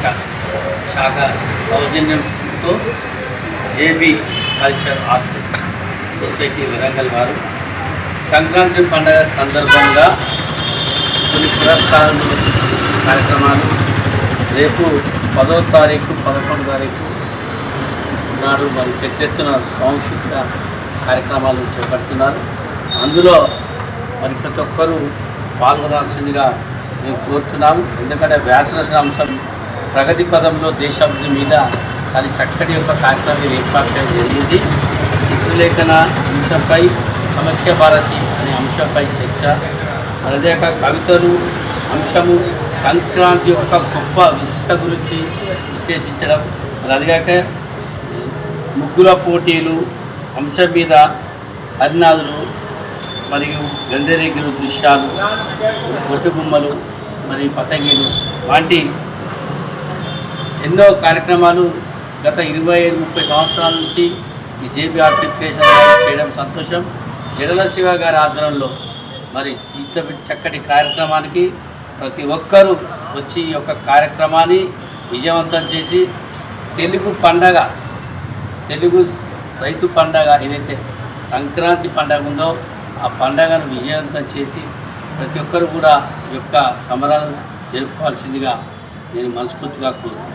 సాంస్కృతిక శాఖ సౌజన్యంతో JB culture art society Warangal వారు సంక్రాంతి పండుగ సందర్భంగా కొన్ని పురస్కారాలు కార్యక్రమాలు రేపు 10వ తారీఖు 11వ తారీఖు నాడు మరి పెద్ద ఎత్తున సాంస్కృతిక కార్యక్రమాలు చేపడుతున్నారు. అందులో మరి ప్రతి ఒక్కరూ పాల్గొనాల్సిందిగా మేము కోరుతున్నాము. ఎందుకంటే వ్యాసరచన అంశం ప్రగతి పదంలో దేశాభివృద్ధి మీద చాలా చక్కటి యొక్క కార్యక్రమం ఏర్పాటు చేయడం జరిగింది. చిత్రలేఖన అంశంపై సమైక్య భారతి అనే అంశంపై చర్చ, అదేక కవితలు అంశము సంక్రాంతి యొక్క గొప్ప విశిష్ట గురించి విశ్లేషించడం, అదిగాక ముగ్గుల పోటీలు అంశం మీద హరినాథులు మరియు గంధరేగులు దృశ్యాలు, బొట్టుగుమ్మలు మరియు పతంగిలు వంటి ఎన్నో కార్యక్రమాలు గత 25-30 సంవత్సరాల నుంచి ఈ జేబీ ఆర్ట్ క్రియేషన్ చేయడం సంతోషం. జడల శివ గారి ఆధ్వర్యంలో మరి ఇంత చక్కటి కార్యక్రమానికి ప్రతి ఒక్కరూ వచ్చి ఈ యొక్క కార్యక్రమాన్ని విజయవంతం చేసి తెలుగు పండగ, తెలుగు రైతు పండగ ఏదైతే సంక్రాంతి పండగ ఉందో ఆ పండగను విజయవంతం చేసి ప్రతి ఒక్కరు కూడా ఈ యొక్క సంబరాలను జరుపుకోవాల్సిందిగా నేను మనస్ఫూర్తిగా కోరుకుంటున్నాను.